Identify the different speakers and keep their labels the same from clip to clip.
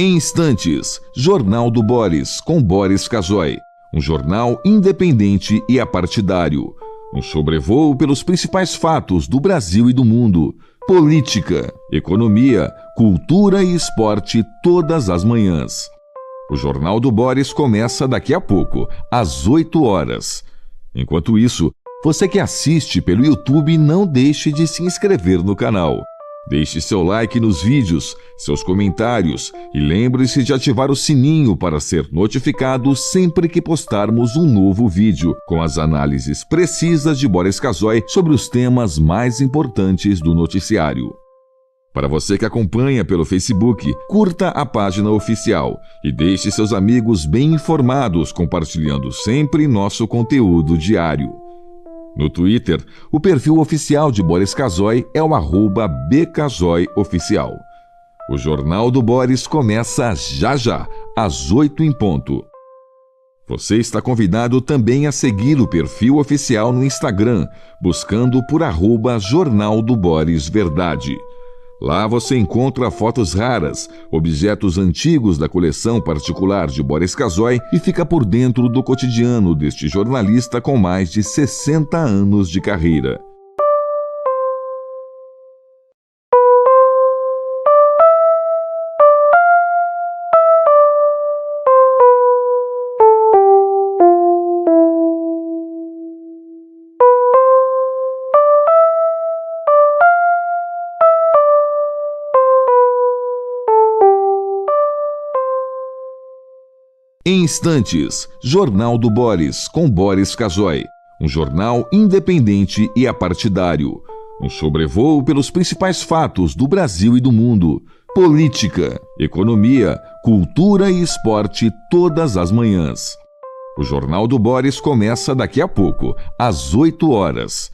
Speaker 1: Em instantes, Jornal do Boris, com Boris Casoy. Um jornal independente e apartidário. Um sobrevoo pelos principais fatos do Brasil e do mundo. Política, economia, cultura e esporte todas as manhãs. O Jornal do Boris começa daqui a pouco, às 8 horas. Enquanto isso, você que assiste pelo YouTube, não deixe de se inscrever no canal. Deixe seu like nos vídeos, seus comentários e lembre-se de ativar o sininho para ser notificado sempre que postarmos um novo vídeo, com as análises precisas de Boris Casoy sobre os temas mais importantes do noticiário. Para você que acompanha pelo Facebook, curta a página oficial e deixe seus amigos bem informados, compartilhando sempre nosso conteúdo diário. No Twitter, o perfil oficial de Boris Casoy é o @bcasoyoficial. O Jornal do Boris começa já, às 8 em ponto. Você está convidado também a seguir o perfil oficial no Instagram, buscando por @Jornal do Boris Verdade. Lá você encontra fotos raras, objetos antigos da coleção particular de Boris Casoy e fica por dentro do cotidiano deste jornalista com mais de 60 anos de carreira. Em instantes, Jornal do Boris, com Boris Casoy. Um jornal independente e apartidário. Um sobrevoo pelos principais fatos do Brasil e do mundo. Política, economia, cultura e esporte todas as manhãs. O Jornal do Boris começa daqui a pouco, às 8 horas.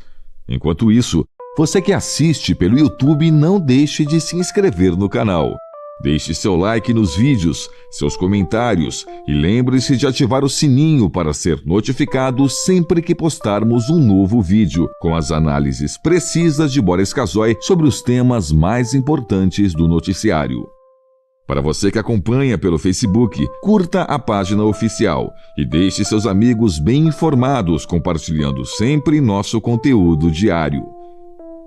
Speaker 1: Enquanto isso, você que assiste pelo YouTube, não deixe de se inscrever no canal. Deixe seu like nos vídeos, seus comentários e lembre-se de ativar o sininho para ser notificado sempre que postarmos um novo vídeo, com as análises precisas de Boris Casoy sobre os temas mais importantes do noticiário. Para você que acompanha pelo Facebook, curta a página oficial e deixe seus amigos bem informados, compartilhando sempre nosso conteúdo diário.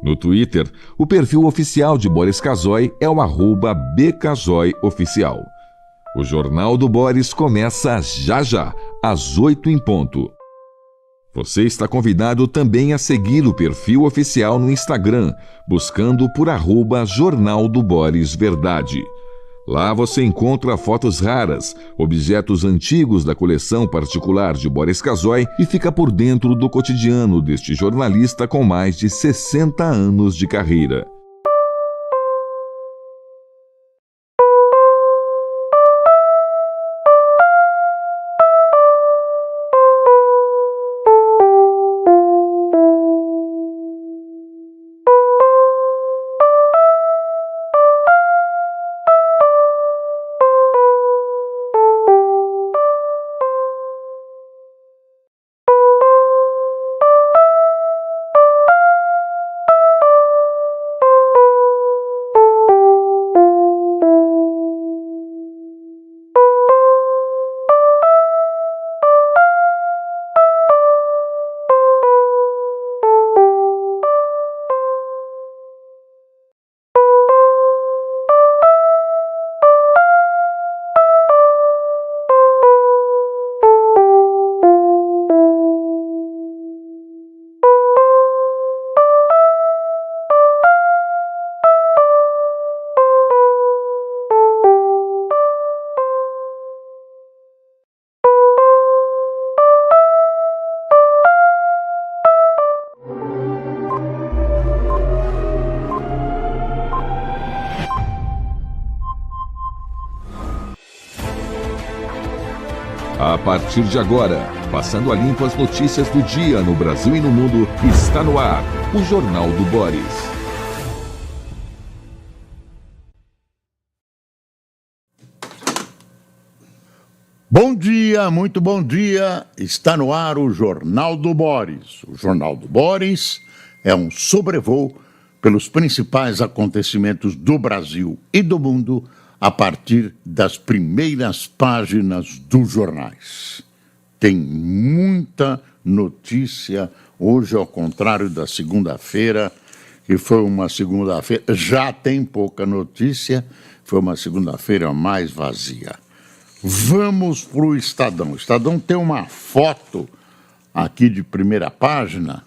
Speaker 1: No Twitter, o perfil oficial de Boris Casoy é o @bcasoyoficial. O Jornal do Boris começa já, às 8 em ponto. Você está convidado também a seguir o perfil oficial no Instagram, buscando por @Jornal do Boris Verdade. Lá você encontra fotos raras, objetos antigos da coleção particular de Boris Casoy e fica por dentro do cotidiano deste jornalista com mais de 60 anos de carreira. A partir de agora, passando a limpo as notícias do dia no Brasil e no mundo, está no ar o Jornal do Boris.
Speaker 2: Bom dia, muito bom dia. Está no ar o Jornal do Boris. O Jornal do Boris é um sobrevoo pelos principais acontecimentos do Brasil e do mundo a partir das primeiras páginas dos jornais. Tem muita notícia hoje, ao contrário da segunda-feira, que foi uma segunda-feira, já tem pouca notícia, foi uma segunda-feira mais vazia. Vamos para o Estadão. O Estadão tem uma foto aqui de primeira página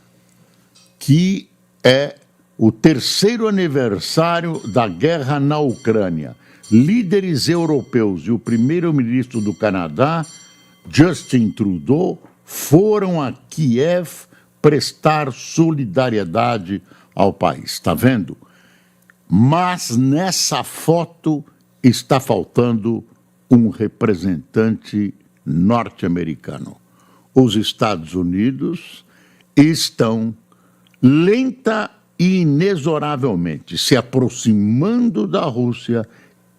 Speaker 2: que é o 3º aniversário da guerra na Ucrânia. Líderes europeus e o primeiro-ministro do Canadá, Justin Trudeau, foram a Kiev prestar solidariedade ao país. Está vendo? Mas nessa foto está faltando um representante norte-americano. Os Estados Unidos estão lenta e inexoravelmente se aproximando da Rússia,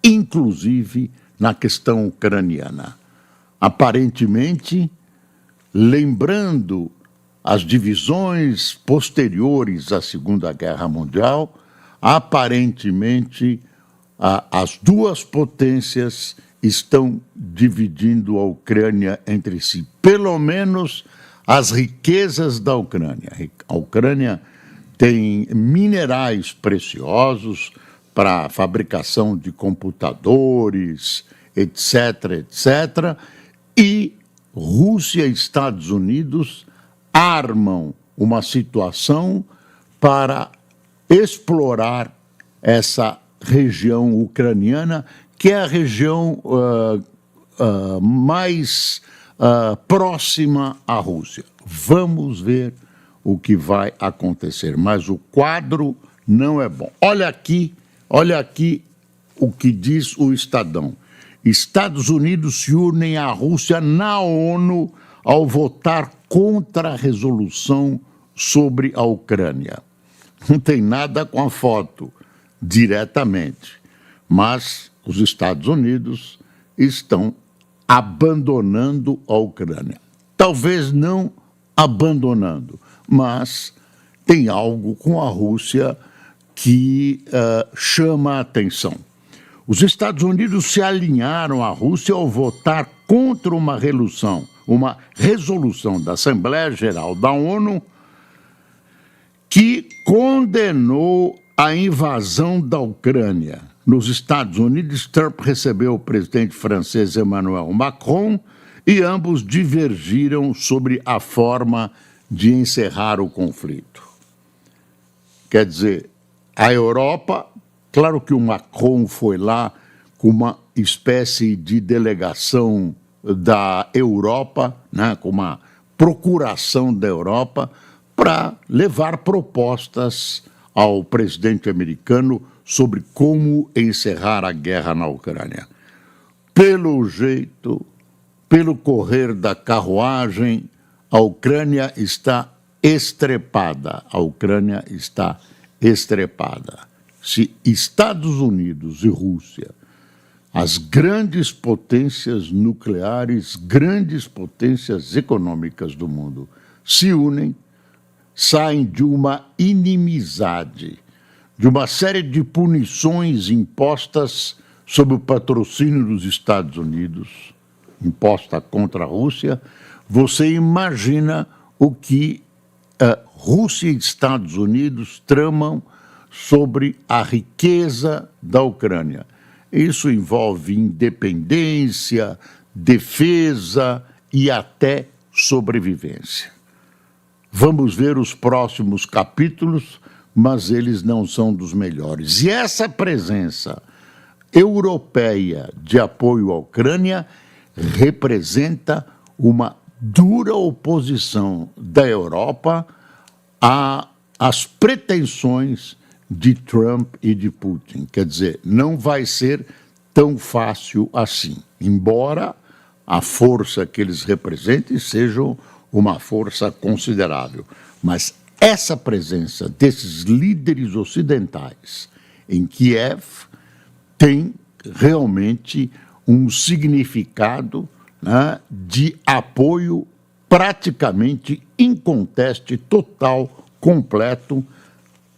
Speaker 2: inclusive na questão ucraniana. Aparentemente, lembrando as divisões posteriores à Segunda Guerra Mundial, aparentemente as duas potências estão dividindo a Ucrânia entre si, pelo menos as riquezas da Ucrânia. A Ucrânia tem minerais preciosos para a fabricação de computadores, etc., etc., e Rússia e Estados Unidos armam uma situação para explorar essa região ucraniana, que é a região mais próxima à Rússia. Vamos ver o que vai acontecer, mas o quadro não é bom. Olha aqui o que diz o Estadão. Estados Unidos se unem à Rússia na ONU ao votar contra a resolução sobre a Ucrânia. Não tem nada com a foto diretamente, mas os Estados Unidos estão abandonando a Ucrânia. Talvez não abandonando, mas tem algo com a Rússia que chama a atenção. Os Estados Unidos se alinharam à Rússia ao votar contra uma resolução da Assembleia Geral da ONU que condenou a invasão da Ucrânia. Nos Estados Unidos, Trump recebeu o presidente francês Emmanuel Macron e ambos divergiram sobre a forma de encerrar o conflito. Quer dizer, a Europa, claro que o Macron foi lá com uma espécie de delegação da Europa, né, com uma procuração da Europa, para levar propostas ao presidente americano sobre como encerrar a guerra na Ucrânia. Pelo jeito, pelo correr da carruagem, a Ucrânia está estrepada. A Ucrânia está estrepada. Se Estados Unidos e Rússia, as grandes potências nucleares, grandes potências econômicas do mundo, se unem, saem de uma inimizade, de uma série de punições impostas sob o patrocínio dos Estados Unidos, imposta contra a Rússia, você imagina o que Rússia e Estados Unidos tramam sobre a riqueza da Ucrânia. Isso envolve independência, defesa e até sobrevivência. Vamos ver os próximos capítulos, mas eles não são dos melhores. E essa presença europeia de apoio à Ucrânia representa uma dura oposição da Europa às pretensões de Trump e de Putin. Quer dizer, não vai ser tão fácil assim, embora a força que eles representem seja uma força considerável. Mas essa presença desses líderes ocidentais em Kiev tem realmente um significado, né, de apoio praticamente inconteste, total, completo,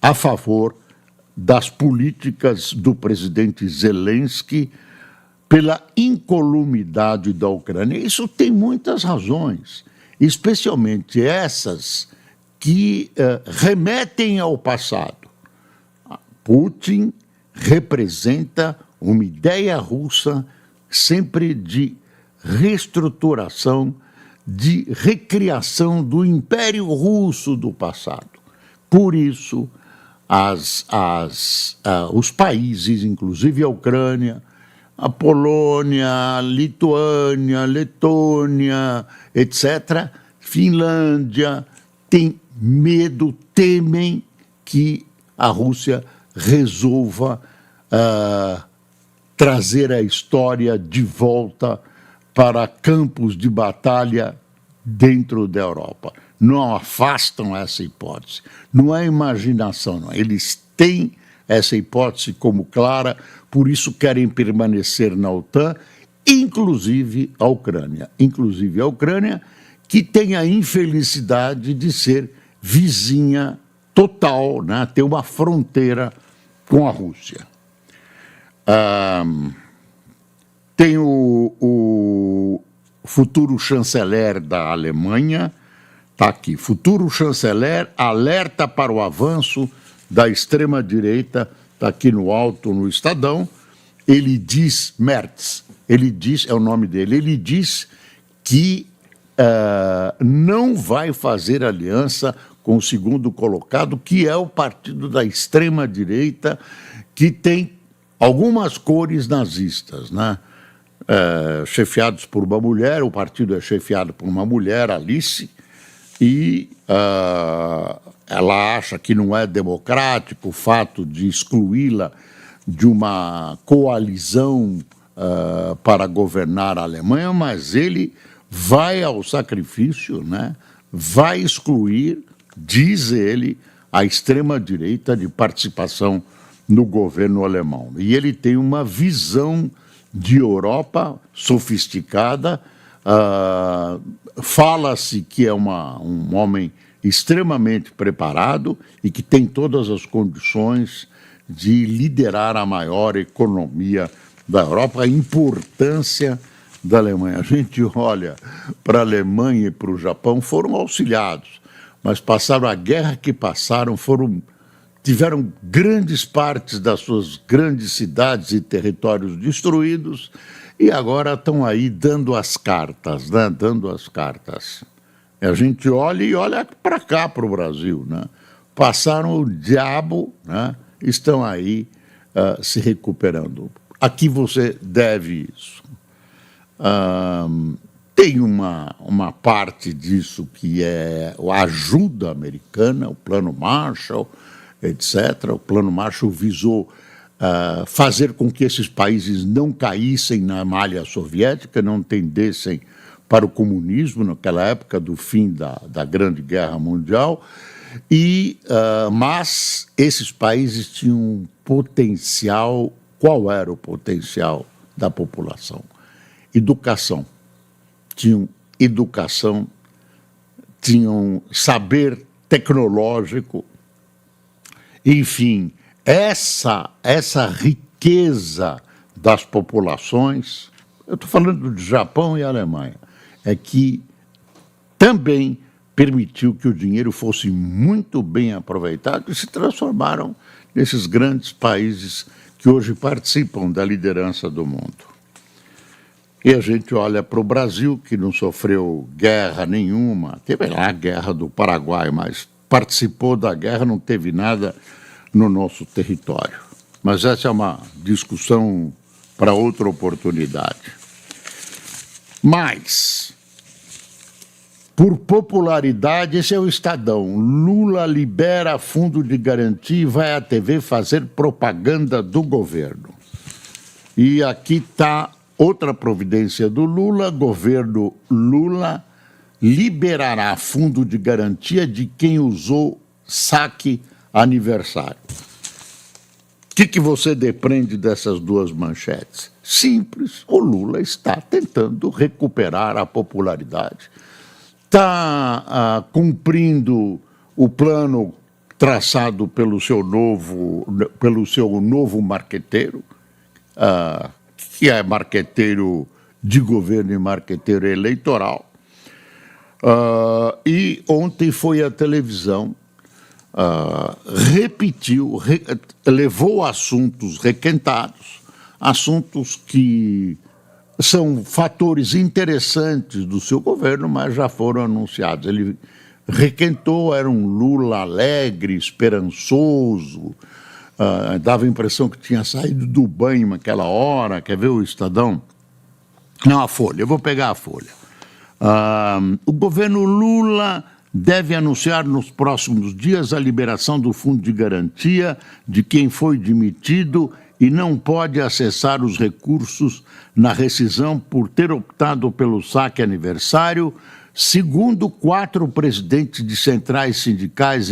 Speaker 2: a favor das políticas do presidente Zelensky pela incolumidade da Ucrânia. Isso tem muitas razões, especialmente essas que remetem ao passado. Putin representa uma ideia russa sempre de reestruturação, de recriação do Império Russo do passado. Por isso, os países, inclusive a Ucrânia, a Polônia, a Lituânia, Letônia, etc., Finlândia, têm medo, temem que a Rússia resolva trazer a história de volta para campos de batalha dentro da Europa. Não afastam essa hipótese. Não é imaginação, não. Eles têm essa hipótese como clara, por isso querem permanecer na OTAN, inclusive a Ucrânia. Inclusive a Ucrânia, que tem a infelicidade de ser vizinha total, né? Ter uma fronteira com a Rússia. Tem o futuro chanceler da Alemanha, está aqui, futuro chanceler alerta para o avanço da extrema-direita, está aqui no alto, no Estadão. Ele diz, Merz, ele diz, é o nome dele, ele diz que não vai fazer aliança com o segundo colocado, que é o partido da extrema-direita, que tem algumas cores nazistas, né? Chefiados por uma mulher, o partido é chefiado por uma mulher, Alice, e ela acha que não é democrático o fato de excluí-la de uma coalizão para governar a Alemanha, mas ele vai ao sacrifício, né? Vai excluir, diz ele, a extrema-direita de participação no governo alemão. E ele tem uma visão de Europa sofisticada, fala-se que é um homem extremamente preparado e que tem todas as condições de liderar a maior economia da Europa, a importância da Alemanha. A gente olha para a Alemanha e para o Japão, foram auxiliados, mas passaram a guerra que passaram, tiveram grandes partes das suas grandes cidades e territórios destruídos e agora estão aí dando as cartas, né? Dando as cartas. E a gente olha e olha para cá, para o Brasil, né? Passaram o diabo, né? Estão aí se recuperando. Aqui você deve isso. Tem uma parte disso que é a ajuda americana, o Plano Marshall, etc. O Plano Marshall visou fazer com que esses países não caíssem na malha soviética, não tendessem para o comunismo naquela época do fim da Grande Guerra Mundial, mas esses países tinham um potencial. Qual era o potencial da população? Educação. Tinham educação, tinham saber tecnológico. Enfim, essa riqueza das populações, eu estou falando de Japão e Alemanha, é que também permitiu que o dinheiro fosse muito bem aproveitado e se transformaram nesses grandes países que hoje participam da liderança do mundo. E a gente olha para o Brasil, que não sofreu guerra nenhuma, teve lá a guerra do Paraguai, mas participou da guerra, não teve nada no nosso território. Mas essa é uma discussão para outra oportunidade. Mas, por popularidade, esse é o Estadão. Lula libera fundo de garantia e vai à TV fazer propaganda do governo. E aqui está outra providência do Lula. Governo Lula liberará fundo de garantia de quem usou saque aniversário. O que você depreende dessas duas manchetes? Simples, o Lula está tentando recuperar a popularidade. Está cumprindo o plano traçado pelo seu novo marqueteiro, que é marqueteiro de governo e marqueteiro eleitoral. E ontem foi à televisão, levou assuntos requentados, assuntos que são fatores interessantes do seu governo, mas já foram anunciados. Ele requentou, era um Lula alegre, esperançoso, dava a impressão que tinha saído do banho naquela hora. Quer ver o Estadão? Não, a Folha, eu vou pegar a Folha. O governo Lula deve anunciar nos próximos dias a liberação do fundo de garantia de quem foi demitido e não pode acessar os recursos na rescisão por ter optado pelo saque aniversário, segundo 4 presidentes de centrais sindicais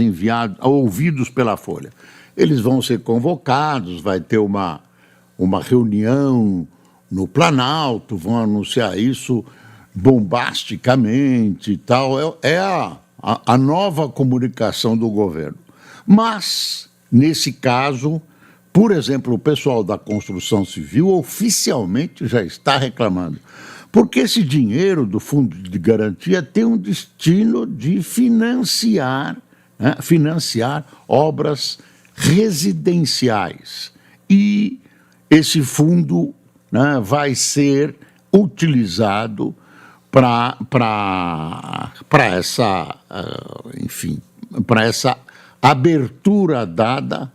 Speaker 2: ouvidos pela Folha. Eles vão ser convocados, vai ter uma reunião no Planalto, vão anunciar isso bombasticamente e tal. É a nova comunicação do governo. Mas, nesse caso, por exemplo, o pessoal da construção civil oficialmente já está reclamando, porque esse dinheiro do fundo de garantia tem um destino de financiar obras residenciais. E esse fundo, né, vai ser utilizado para essa abertura dada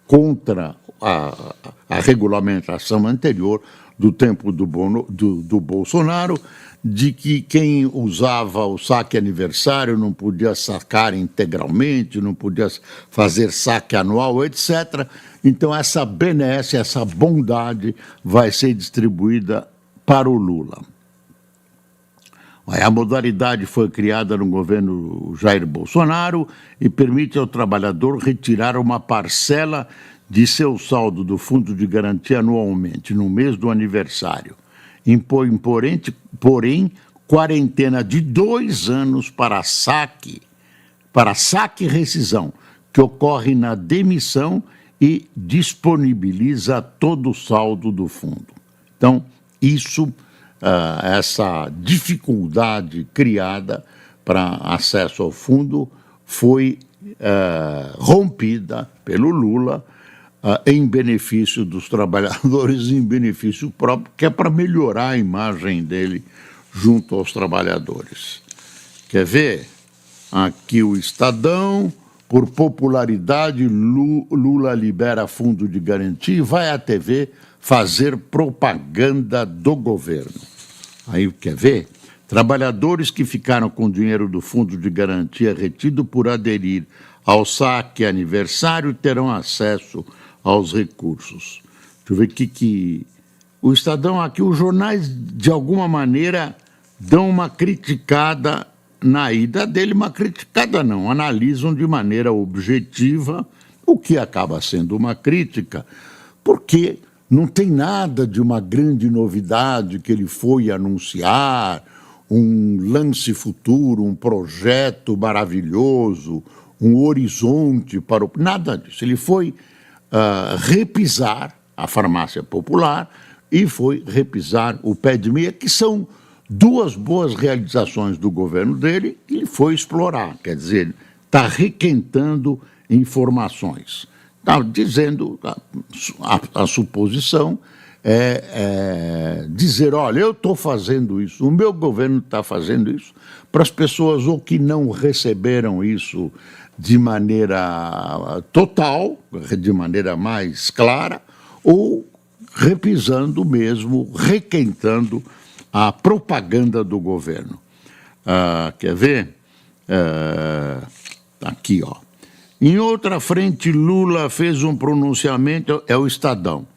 Speaker 2: contra a regulamentação anterior do tempo do Bolsonaro, de que quem usava o saque aniversário não podia sacar integralmente, não podia fazer saque anual, etc. Então essa benesse, essa bondade vai ser distribuída para o Lula. A modalidade foi criada no governo Jair Bolsonaro e permite ao trabalhador retirar uma parcela de seu saldo do fundo de garantia anualmente, no mês do aniversário. Impõe, porém, quarentena de 2 anos para saque e rescisão, que ocorre na demissão e disponibiliza todo o saldo do fundo. Então, essa dificuldade criada para acesso ao fundo foi rompida pelo Lula em benefício dos trabalhadores, em benefício próprio, que é para melhorar a imagem dele junto aos trabalhadores. Quer ver? Aqui o Estadão: por popularidade, Lula libera fundo de garantia e vai à TV fazer propaganda do governo. Aí, quer ver? Trabalhadores que ficaram com dinheiro do fundo de garantia retido por aderir ao saque aniversário terão acesso aos recursos. Deixa eu ver que o Estadão aqui, os jornais, de alguma maneira, dão uma criticada na ida dele, uma criticada não, analisam de maneira objetiva, o que acaba sendo uma crítica, porque não tem nada de uma grande novidade que ele foi anunciar, um lance futuro, um projeto maravilhoso, um horizonte para o... Nada disso. Ele foi repisar a farmácia popular e foi repisar o pé de meia, que são 2 boas realizações do governo dele, que ele foi explorar. Quer dizer, está requentando informações. Está dizendo, a suposição é dizer, olha, eu estou fazendo isso, o meu governo está fazendo isso, para as pessoas ou que não receberam isso de maneira total, de maneira mais clara, ou repisando mesmo, requentando a propaganda do governo. Quer ver? Aqui, ó. Em outra frente, Lula fez um pronunciamento, é o Estadão,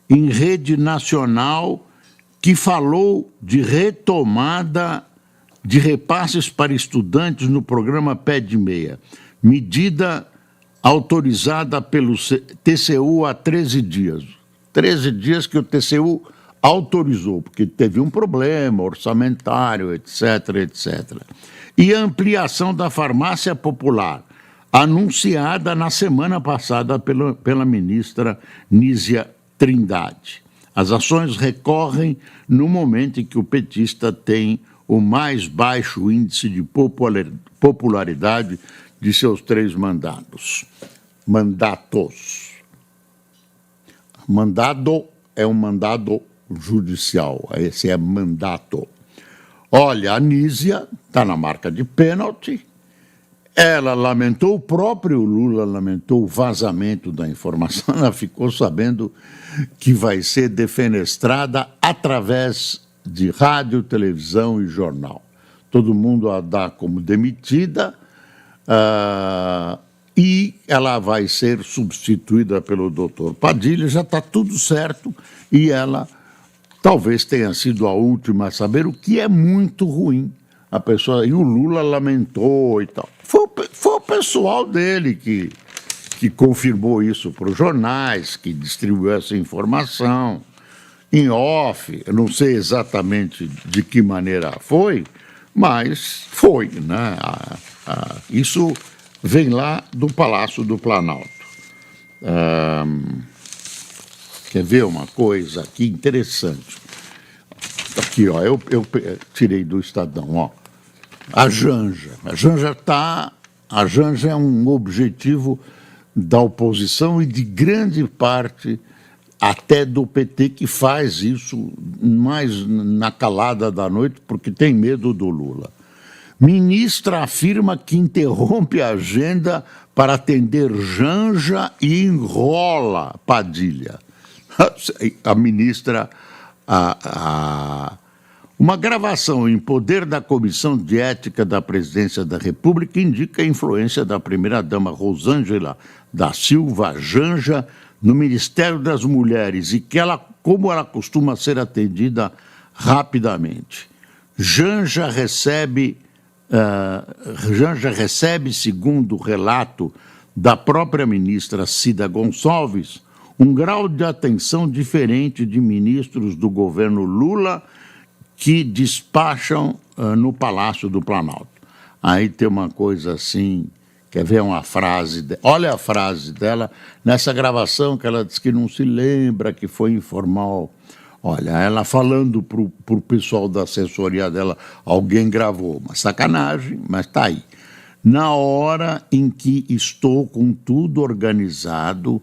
Speaker 2: em rede nacional, que falou de retomada de repasses para estudantes no programa Pé de Meia, medida autorizada pelo TCU há 13 dias. 13 dias que o TCU autorizou, porque teve um problema orçamentário, etc., etc. E a ampliação da farmácia popular. anunciada na semana passada pela ministra Nízia Trindade. As ações recorrem no momento em que o petista tem o mais baixo índice de popularidade de seus 3 mandatos. Mandado é um mandado judicial, esse é mandato. Olha, a Nízia está na marca de pênalti. Ela lamentou, o próprio Lula lamentou o vazamento da informação, ela ficou sabendo que vai ser defenestrada através de rádio, televisão e jornal. Todo mundo a dá como demitida e ela vai ser substituída pelo doutor Padilha, já está tudo certo, e ela talvez tenha sido a última a saber, o que é muito ruim. A pessoa, e o Lula lamentou e tal. Foi o pessoal dele que confirmou isso para os jornais, que distribuiu essa informação em off. Eu não sei exatamente de que maneira foi, mas foi, né? Isso vem lá do Palácio do Planalto. Quer ver uma coisa aqui interessante? Aqui, ó, eu tirei do Estadão, ó. A Janja é um objetivo da oposição e de grande parte até do PT, que faz isso mais na calada da noite porque tem medo do Lula. Ministra afirma que interrompe a agenda para atender Janja e enrola Padilha. A ministra... Uma gravação em poder da Comissão de Ética da Presidência da República indica a influência da primeira-dama Rosângela da Silva Janja no Ministério das Mulheres e que como ela costuma ser atendida rapidamente. Janja recebe, segundo o relato da própria ministra Cida Gonçalves, um grau de atenção diferente de ministros do governo Lula que despacham no Palácio do Planalto. Aí tem uma coisa assim, quer ver uma frase? Olha a frase dela nessa gravação que ela diz que não se lembra, que foi informal. Olha, ela falando para o pessoal da assessoria dela, alguém gravou, uma sacanagem, mas está aí. Na hora em que estou com tudo organizado,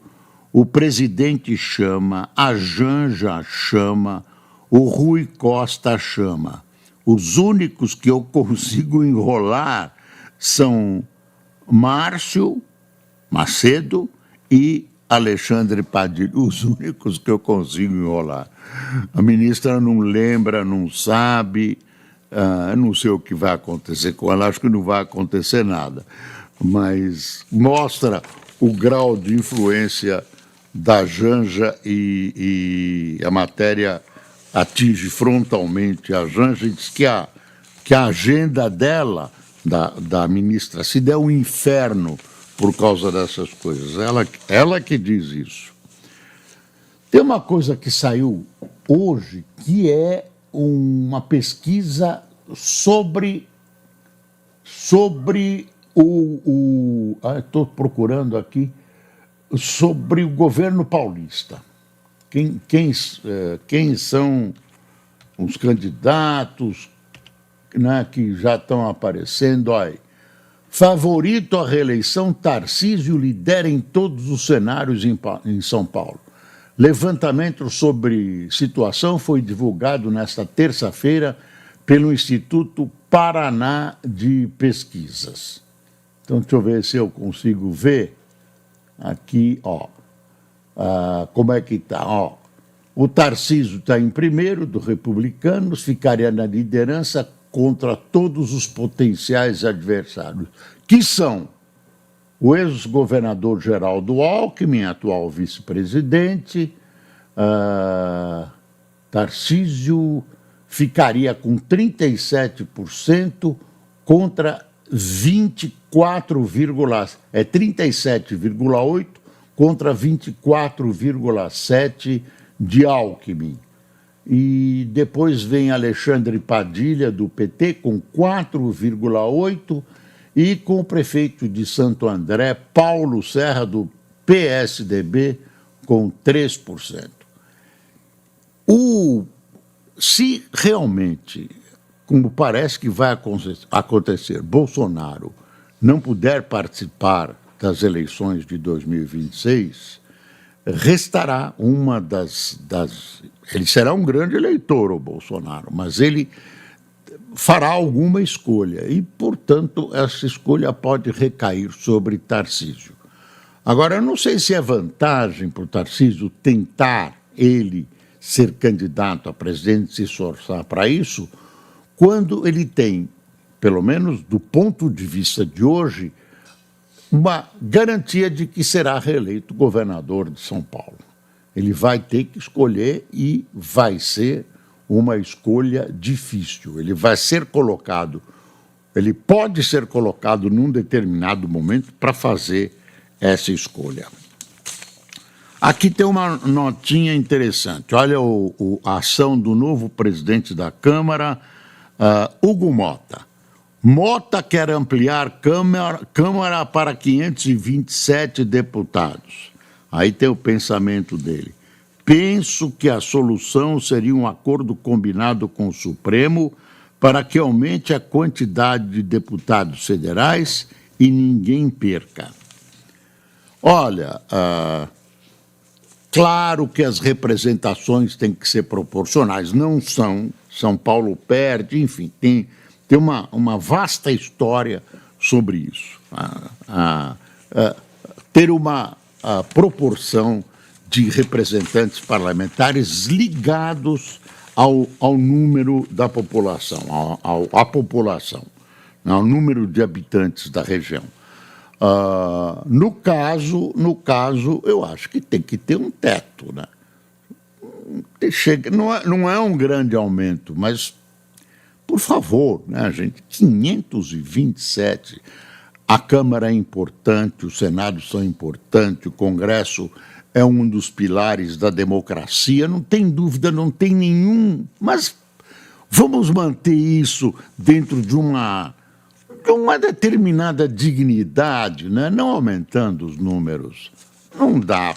Speaker 2: o presidente chama, a Janja chama, o Rui Costa chama. Os únicos que eu consigo enrolar são Márcio Macedo e Alexandre Padilha, os únicos que eu consigo enrolar. A ministra não lembra, não sabe, não sei o que vai acontecer com ela, acho que não vai acontecer nada, mas mostra o grau de influência da Janja e a matéria atinge frontalmente a Janja e diz que a agenda dela, da ministra Cida, é um inferno por causa dessas coisas. Ela que diz isso. Tem uma coisa que saiu hoje que é uma pesquisa sobre estou procurando aqui, sobre o governo paulista. Quem são os candidatos, né, que já estão aparecendo? Olha, favorito à reeleição, Tarcísio lidera em todos os cenários em São Paulo. Levantamento sobre situação foi divulgado nesta terça-feira pelo Instituto Paraná de Pesquisas. Então, deixa eu ver se eu consigo ver aqui, ó. Como é que está? O Tarcísio está em primeiro, do Republicanos, ficaria na liderança contra todos os potenciais adversários, que são o ex-governador Geraldo Alckmin, atual vice-presidente. Tarcísio ficaria com 37% contra 37,8% contra 24,7% de Alckmin. E depois vem Alexandre Padilha, do PT, com 4,8%, e com o prefeito de Santo André, Paulo Serra, do PSDB, com 3%. Se realmente, como parece que vai acontecer, Bolsonaro não puder participar das eleições de 2026, restará uma das... Ele será um grande eleitor, o Bolsonaro, mas ele fará alguma escolha e, portanto, essa escolha pode recair sobre Tarcísio. Agora, eu não sei se é vantagem para o Tarcísio tentar ele ser candidato a presidente, se esforçar para isso, quando ele tem, pelo menos do ponto de vista de hoje, uma garantia de que será reeleito governador de São Paulo. Ele vai ter que escolher e vai ser uma escolha difícil. Ele vai ser colocado, ele pode ser colocado num determinado momento para fazer essa escolha. Aqui tem uma notinha interessante. Olha a ação do novo presidente da Câmara, Hugo Mota. Mota quer ampliar Câmara para 527 deputados. Aí tem o pensamento dele. Penso que a solução seria um acordo combinado com o Supremo para que aumente a quantidade de deputados federais e ninguém perca. Olha, claro que as representações têm que ser proporcionais, não são. São Paulo perde, enfim, tem uma vasta história sobre isso. Ter uma proporção de representantes parlamentares ligados ao número da população, à população, ao número de habitantes da região. No caso, eu acho que tem que ter um teto, né? Não é um grande aumento, mas, por favor, né, gente, 527, a Câmara é importante, o Senado são importantes, o Congresso é um dos pilares da democracia, não tem dúvida, não tem nenhum, mas vamos manter isso dentro de uma determinada dignidade, né? Não aumentando os números. Não dá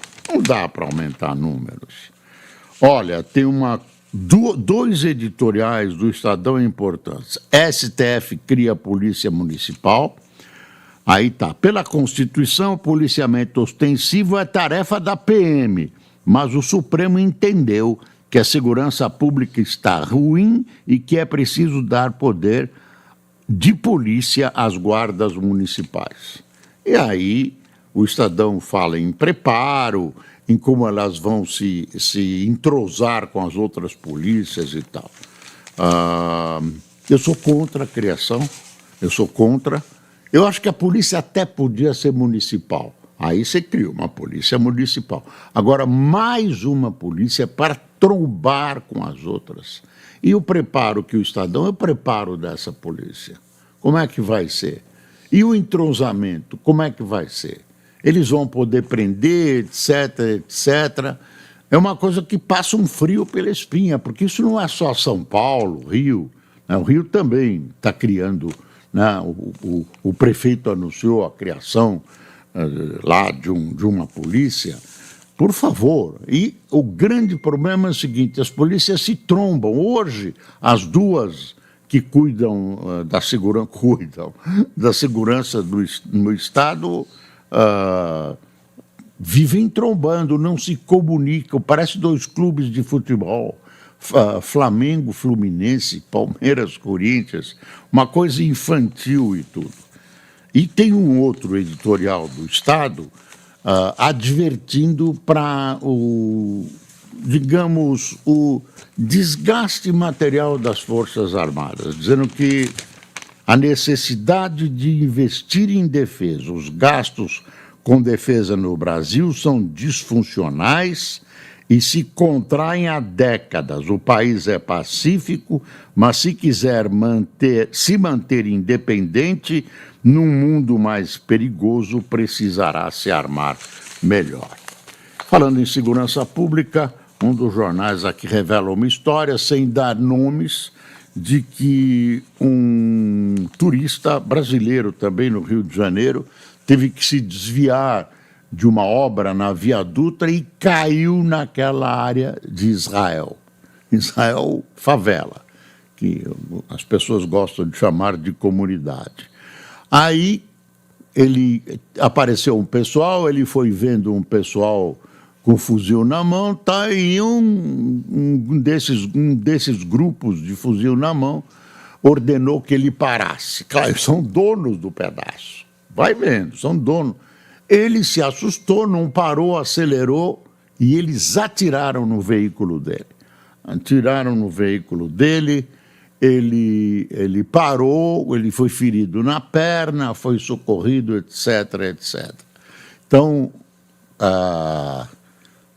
Speaker 2: para aumentar números. Olha, tem dois editoriais do Estadão importantes. STF cria a Polícia Municipal. Aí tá. Pela Constituição, o policiamento ostensivo é tarefa da PM, mas o Supremo entendeu que a segurança pública está ruim e que é preciso dar poder de polícia às guardas municipais. E aí o Estadão fala em preparo, em como elas vão se entrosar com as outras polícias e tal. Eu sou contra a criação, eu sou contra. Eu acho que a polícia até podia ser municipal. Aí você cria uma polícia municipal. Agora, mais uma polícia para trombar com as outras. E o preparo que o Estadão é o preparo dessa polícia. Como é que vai ser? E o entrosamento, como é que vai ser? Eles vão poder prender, etc, etc. É uma coisa que passa um frio pela espinha, porque isso não é só São Paulo, Rio. Né? O Rio também está criando, né? O prefeito anunciou a criação lá de uma polícia. Por favor. E o grande problema é o seguinte, as polícias se trombam. Hoje, as duas que cuidam da segurança no Estado vivem trombando, não se comunicam, parece dois clubes de futebol, Flamengo, Fluminense, Palmeiras, Corinthians, uma coisa infantil e tudo. E tem um outro editorial do Estado advertindo para o desgaste material das Forças Armadas, dizendo que a necessidade de investir em defesa, os gastos com defesa no Brasil são disfuncionais e se contraem há décadas. O país é pacífico, mas se quiser se manter independente, num mundo mais perigoso, precisará se armar melhor. Falando em segurança pública, um dos jornais aqui revela uma história, sem dar nomes, de que um turista brasileiro também no Rio de Janeiro teve que se desviar de uma obra na Via Dutra e caiu naquela área de Israel. Israel favela, que as pessoas gostam de chamar de comunidade. Aí apareceu um pessoal, ele foi vendo um pessoal com fuzil na mão, tá, e um desses grupos de fuzil na mão ordenou que ele parasse. Claro, são donos do pedaço. Vai vendo, são donos. Ele se assustou, não parou, acelerou e eles atiraram no veículo dele. Atiraram no veículo dele, ele parou, ele foi ferido na perna, foi socorrido, etc, etc. Então,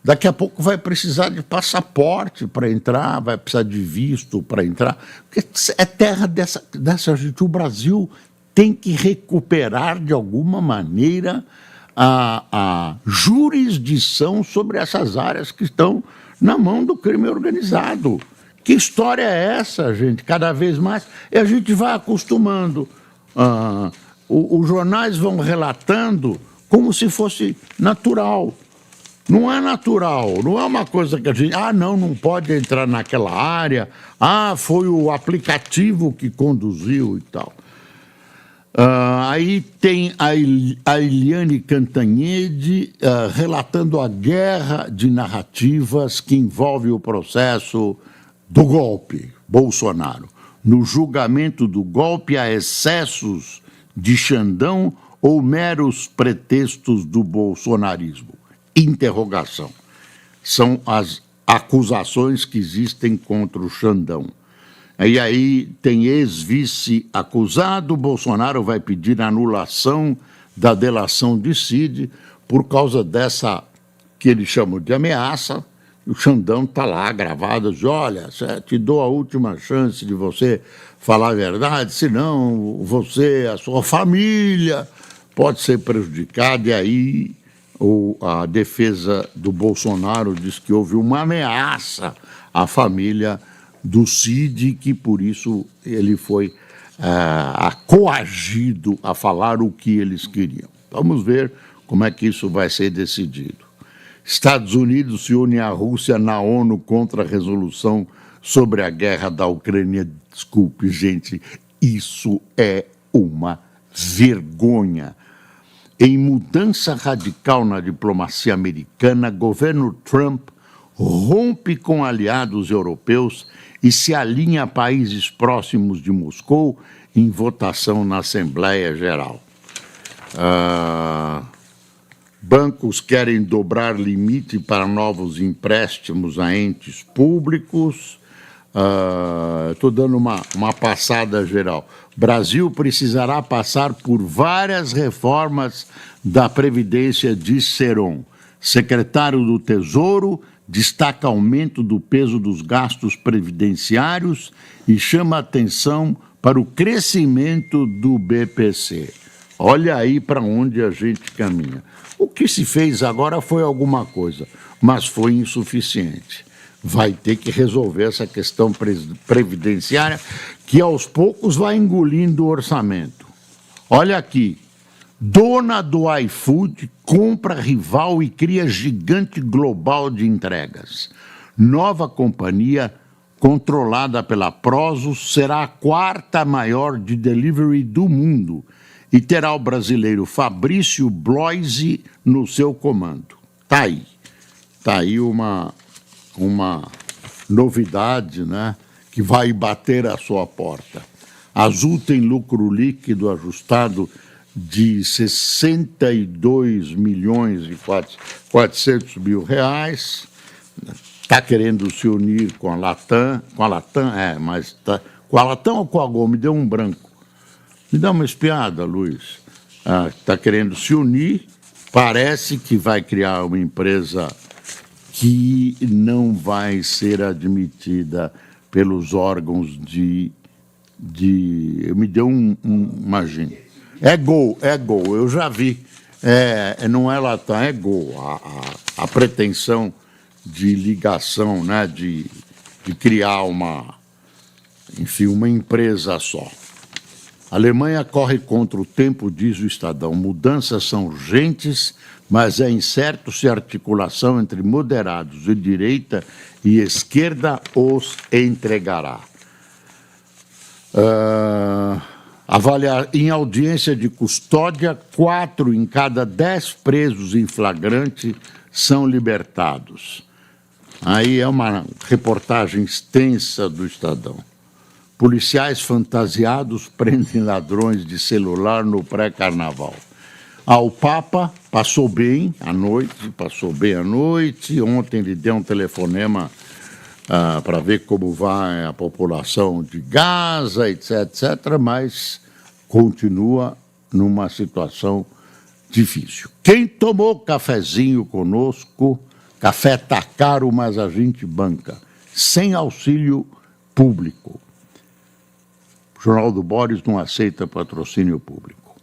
Speaker 2: daqui a pouco vai precisar de passaporte para entrar, vai precisar de visto para entrar, porque é terra dessa gente. O Brasil tem que recuperar, de alguma maneira, a jurisdição sobre essas áreas que estão na mão do crime organizado. Que história é essa, gente? Cada vez mais, e a gente vai acostumando. Os jornais vão relatando como se fosse natural. Não é natural, não é uma coisa que a gente... não pode entrar naquela área, foi o aplicativo que conduziu e tal. Aí tem a Eliane Cantanhede relatando a guerra de narrativas que envolve o processo do golpe, Bolsonaro. No julgamento do golpe, há excessos de Xandão ou meros pretextos do bolsonarismo? Interrogação. São as acusações que existem contra o Xandão. E aí tem ex-vice acusado, Bolsonaro vai pedir anulação da delação de Cid por causa dessa, que eles chamam de ameaça. O Xandão está lá gravado, diz, olha, te dou a última chance de você falar a verdade, senão você, a sua família pode ser prejudicada. E aí a defesa do Bolsonaro diz que houve uma ameaça à família do Cid, que por isso ele foi coagido a falar o que eles queriam. Vamos ver como é que isso vai ser decidido. Estados Unidos se une à Rússia na ONU contra a resolução sobre a guerra da Ucrânia. Desculpe, gente, isso é uma vergonha. Em mudança radical na diplomacia americana, governo Trump rompe com aliados europeus e se alinha a países próximos de Moscou em votação na Assembleia Geral. Bancos querem dobrar limite para novos empréstimos a entes públicos. Estou dando uma passada geral. Brasil precisará passar por várias reformas da Previdência, diz Seron. Secretário do Tesouro destaca aumento do peso dos gastos previdenciários e chama atenção para o crescimento do BPC. Olha aí para onde a gente caminha. O que se fez agora foi alguma coisa, mas foi insuficiente. Vai ter que resolver essa questão previdenciária, que aos poucos vai engolindo o orçamento. Olha aqui, dona do iFood compra rival e cria gigante global de entregas. Nova companhia, controlada pela Prozos, será a quarta maior de delivery do mundo e terá o brasileiro Fabrício Bloise no seu comando. Tá aí uma novidade, né, que vai bater à sua porta. Azul tem lucro líquido ajustado de 62 milhões e 400 mil reais. Está querendo se unir com a Latam, mas com a Latam ou com a Gol? Me deu um branco. Me dá uma espiada, Luiz. Está querendo se unir, parece que vai criar uma empresa que não vai ser admitida pelos órgãos de me deu uma gente. É Gol, eu já vi. Não é Latam, é Gol. A pretensão de ligação, né, de criar uma enfim, uma empresa só. A Alemanha corre contra o tempo, diz o Estadão. Mudanças são urgentes, mas é incerto se a articulação entre moderados de direita e esquerda os entregará. Em audiência de custódia, 4 em cada 10 presos em flagrante são libertados. Aí é uma reportagem extensa do Estadão. Policiais fantasiados prendem ladrões de celular no pré-carnaval. O Papa passou bem à noite. Ontem ele deu um telefonema para ver como vai a população de Gaza, etc., mas continua numa situação difícil. Quem tomou cafezinho conosco, café tá caro, mas a gente banca, sem auxílio público. O Jornal do Boris não aceita patrocínio público.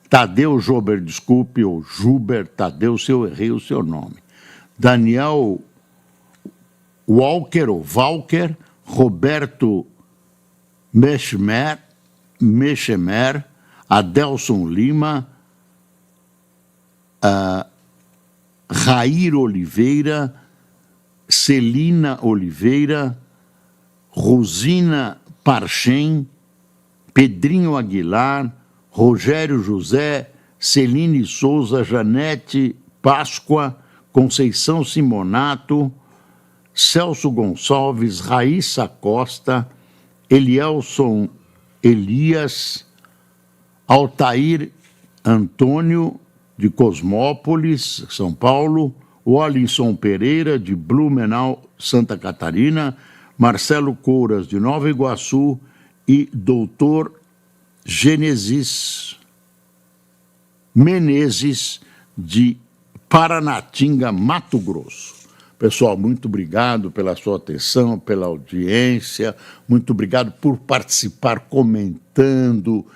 Speaker 2: Tadeu Jober, desculpe, ou Juber Tadeu, se eu errei o seu nome. Daniel Walker, ou Walker, Roberto Mechemer, Adelson Lima, Rair Oliveira, Celina Oliveira, Rosina Parchem, Pedrinho Aguilar, Rogério José, Celine Souza, Janete Páscoa, Conceição Simonato, Celso Gonçalves, Raíssa Costa, Elielson Elias, Altair Antônio, de Cosmópolis, São Paulo, Wallinson Pereira, de Blumenau, Santa Catarina, Marcelo Couras, de Nova Iguaçu, e Doutor Gênesis Menezes, de Paranatinga, Mato Grosso. Pessoal, muito obrigado pela sua atenção, pela audiência, muito obrigado por participar, comentando,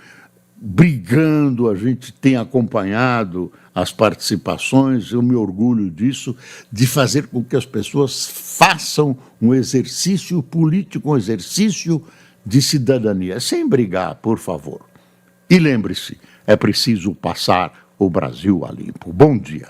Speaker 2: brigando. A gente tem acompanhado as participações, eu me orgulho disso, de fazer com que as pessoas façam um exercício político, um exercício de cidadania, sem brigar, por favor. E lembre-se, é preciso passar o Brasil a limpo. Bom dia.